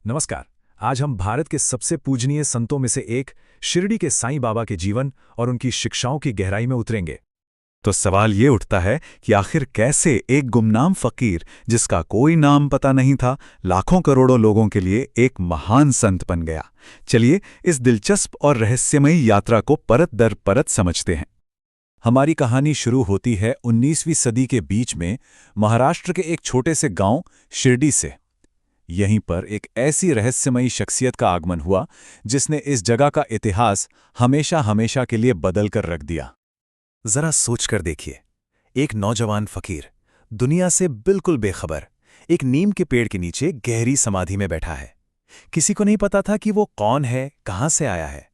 नमस्कार। आज हम भारत के सबसे पूजनीय संतों में से एक शिरडी के साईं बाबा के जीवन और उनकी शिक्षाओं की गहराई में उतरेंगे। तो सवाल ये उठता है कि आखिर कैसे एक गुमनाम फकीर जिसका कोई नाम पता नहीं था, लाखों करोड़ों लोगों के लिए एक महान संत बन गया। चलिए इस दिलचस्प और रहस्यमयी यात्रा को परत दर परत समझते हैं। हमारी कहानी शुरू होती है 19वीं सदी के बीच में महाराष्ट्र के एक छोटे से गांव शिरडी से। यहीं पर एक ऐसी रहस्यमयी शख्सियत का आगमन हुआ जिसने इस जगह का इतिहास हमेशा हमेशा के लिए बदल कर रख दिया। जरा सोचकर देखिए, एक नौजवान फकीर दुनिया से बिल्कुल बेखबर एक नीम के पेड़ के नीचे गहरी समाधि में बैठा है। किसी को नहीं पता था कि वो कौन है, कहां से आया है।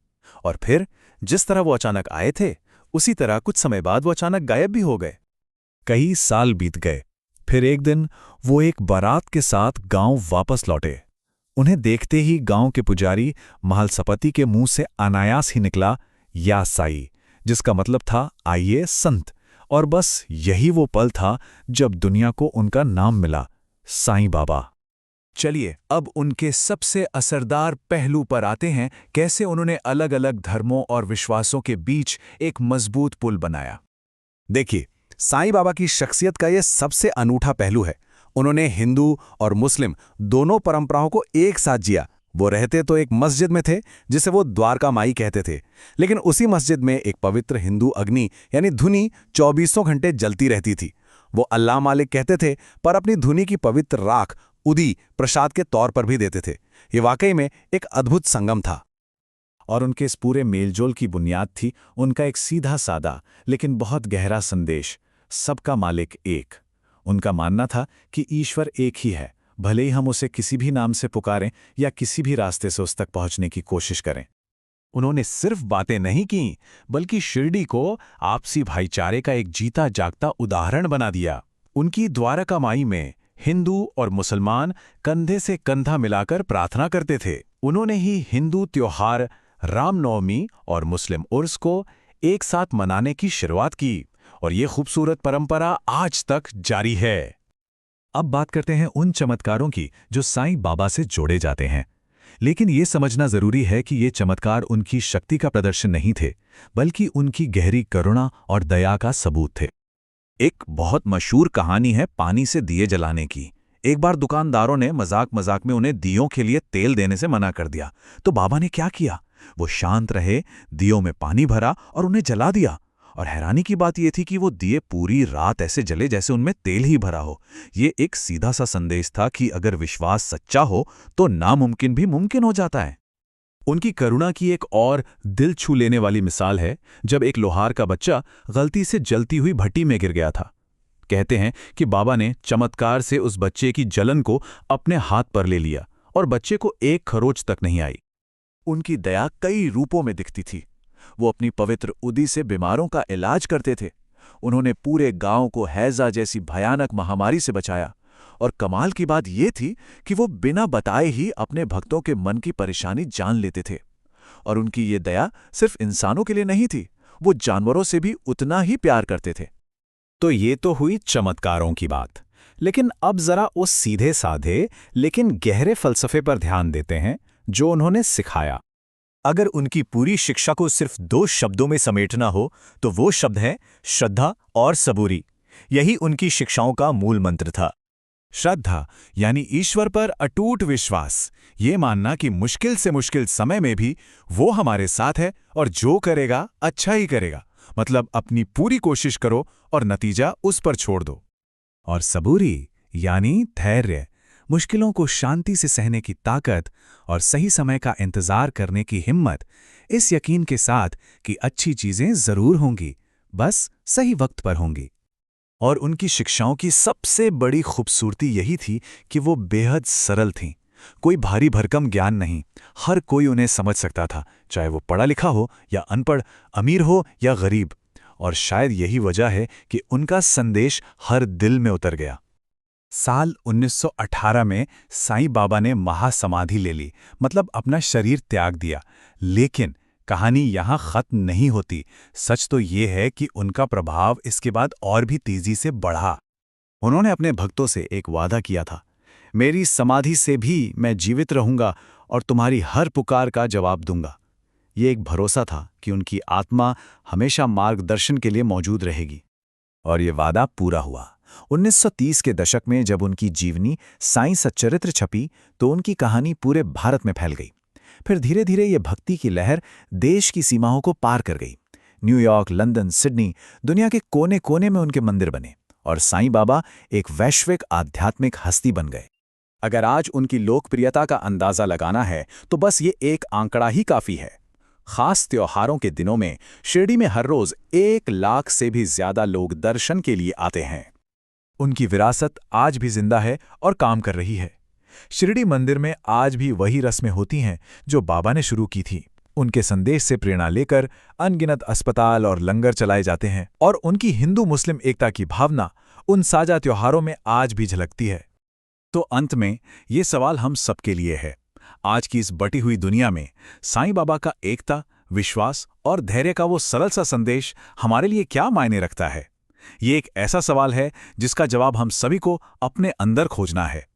और फिर जिस तरह वो अचानक आए थे, उसी तरह कुछ समय बाद वो अचानक गायब भी हो गए। कई साल बीत गए। फिर एक दिन वो एक बारात के साथ गांव वापस लौटे। उन्हें देखते ही गांव के पुजारी महालसपति के मुंह से अनायास ही निकला, या साई, जिसका मतलब था आइए संत। और बस यही वो पल था जब दुनिया को उनका नाम मिला, साईं बाबा। चलिए अब उनके सबसे असरदार पहलू पर आते हैं, कैसे उन्होंने अलग अलग धर्मों और विश्वासों के बीच एक मजबूत पुल बनाया। देखिए, साईं बाबा की शख्सियत का यह सबसे अनूठा पहलू है। उन्होंने हिंदू और मुस्लिम दोनों परंपराओं को एक साथ जिया। वो रहते तो एक मस्जिद में थे जिसे वो द्वारका माई कहते थे, लेकिन उसी मस्जिद में एक पवित्र हिंदू अग्नि यानी धुनी 24 घंटे जलती रहती थी। वो अल्लाह मालिक कहते थे, पर अपनी धुनी की पवित्र राख उदी प्रसाद के तौर पर भी देते थे। ये वाकई में एक अद्भुत संगम था। और उनके इस पूरे मेलजोल की बुनियाद थी उनका एक सीधा सादा लेकिन बहुत गहरा संदेश, सबका मालिक एक। उनका मानना था कि ईश्वर एक ही है, भले ही हम उसे किसी भी नाम से पुकारें या किसी भी रास्ते से उस तक पहुंचने की कोशिश करें। उन्होंने सिर्फ बातें नहीं की, बल्कि शिरडी को आपसी भाईचारे का एक जीता जागता उदाहरण बना दिया। उनकी द्वारका माई में हिंदू और मुसलमान कंधे से कंधा मिलाकर प्रार्थना करते थे। उन्होंने ही हिंदू त्योहार रामनवमी और मुस्लिम उर्स को एक साथ मनाने की शुरुआत की, और ये खूबसूरत परंपरा आज तक जारी है। अब बात करते हैं उन चमत्कारों की जो साईं बाबा से जोड़े जाते हैं। लेकिन ये समझना जरूरी है कि ये चमत्कार उनकी शक्ति का प्रदर्शन नहीं थे, बल्कि उनकी गहरी करुणा और दया का सबूत थे। एक बहुत मशहूर कहानी है पानी से दिए जलाने की। एक बार दुकानदारों ने मजाक मजाक में उन्हें दियों के लिए तेल देने से मना कर दिया, तो बाबा ने क्या किया, वो शांत रहे, दियों में पानी भरा और उन्हें जला दिया। और हैरानी की बात यह थी कि वो दिए पूरी रात ऐसे जले जैसे उनमें तेल ही भरा हो। ये एक सीधा सा संदेश था कि अगर विश्वास सच्चा हो तो नामुमकिन भी मुमकिन हो जाता है। उनकी करुणा की एक और दिल छू लेने वाली मिसाल है जब एक लोहार का बच्चा गलती से जलती हुई भट्टी में गिर गया था। कहते हैं कि बाबा ने चमत्कार से उस बच्चे की जलन को अपने हाथ पर ले लिया और बच्चे को एक खरोच तक नहीं आई। उनकी दया कई रूपों में दिखती थी। वो अपनी पवित्र उदी से बीमारों का इलाज करते थे। उन्होंने पूरे गांव को हैजा जैसी भयानक महामारी से बचाया। और कमाल की बात यह थी कि वो बिना बताए ही अपने भक्तों के मन की परेशानी जान लेते थे। और उनकी ये दया सिर्फ इंसानों के लिए नहीं थी, वो जानवरों से भी उतना ही प्यार करते थे। तो ये तो हुई चमत्कारों की बात। लेकिन अब जरा उस सीधे साधे लेकिन गहरे फलसफे पर ध्यान देते हैं जो उन्होंने सिखाया। अगर उनकी पूरी शिक्षा को सिर्फ 2 शब्दों में समेटना हो तो वो शब्द है श्रद्धा और सबूरी। यही उनकी शिक्षाओं का मूल मंत्र था। श्रद्धा यानी ईश्वर पर अटूट विश्वास, ये मानना कि मुश्किल से मुश्किल समय में भी वो हमारे साथ है और जो करेगा अच्छा ही करेगा। मतलब अपनी पूरी कोशिश करो और नतीजा उस पर छोड़ दो। और सबूरी यानी धैर्य, मुश्किलों को शांति से सहने की ताकत और सही समय का इंतजार करने की हिम्मत, इस यकीन के साथ कि अच्छी चीजें जरूर होंगी, बस सही वक्त पर होंगी। और उनकी शिक्षाओं की सबसे बड़ी खूबसूरती यही थी कि वो बेहद सरल थीं। कोई भारी भरकम ज्ञान नहीं, हर कोई उन्हें समझ सकता था, चाहे वो पढ़ा लिखा हो या अनपढ़, अमीर हो या गरीब। और शायद यही वजह है कि उनका संदेश हर दिल में उतर गया। साल 1918 में साईं बाबा ने महासमाधि ले ली, मतलब अपना शरीर त्याग दिया। लेकिन कहानी यहाँ खत्म नहीं होती। सच तो ये है कि उनका प्रभाव इसके बाद और भी तेजी से बढ़ा। उन्होंने अपने भक्तों से एक वादा किया था, मेरी समाधि से भी मैं जीवित रहूंगा और तुम्हारी हर पुकार का जवाब दूंगा। ये एक भरोसा था कि उनकी आत्मा हमेशा मार्गदर्शन के लिए मौजूद रहेगी। और ये वादा पूरा हुआ। 1930 के दशक में जब उनकी जीवनी साईं सच्चरित्र छपी तो उनकी कहानी पूरे भारत में फैल गई। फिर धीरे धीरे ये भक्ति की लहर देश की सीमाओं को पार कर गई। न्यूयॉर्क, लंदन, सिडनी, दुनिया के कोने कोने में उनके मंदिर बने और साईं बाबा एक वैश्विक आध्यात्मिक हस्ती बन गए। अगर आज उनकी लोकप्रियता का अंदाजा लगाना है तो बस ये एक आंकड़ा ही काफी है। खास त्योहारों के दिनों में शिरडी में हर रोज 1 लाख से भी ज्यादा लोग दर्शन के लिए आते हैं। उनकी विरासत आज भी जिंदा है और काम कर रही है। शिरडी मंदिर में आज भी वही रस्में होती हैं जो बाबा ने शुरू की थी। उनके संदेश से प्रेरणा लेकर अनगिनत अस्पताल और लंगर चलाए जाते हैं और उनकी हिंदू मुस्लिम एकता की भावना उन साझा त्योहारों में आज भी झलकती है। तो अंत में ये सवाल हम सबके लिए है, आज की इस बटी हुई दुनिया में साईं बाबा का एकता, विश्वास और धैर्य का वो सरल सा संदेश हमारे लिए क्या मायने रखता है? ये एक ऐसा सवाल है जिसका जवाब हम सभी को अपने अंदर खोजना है।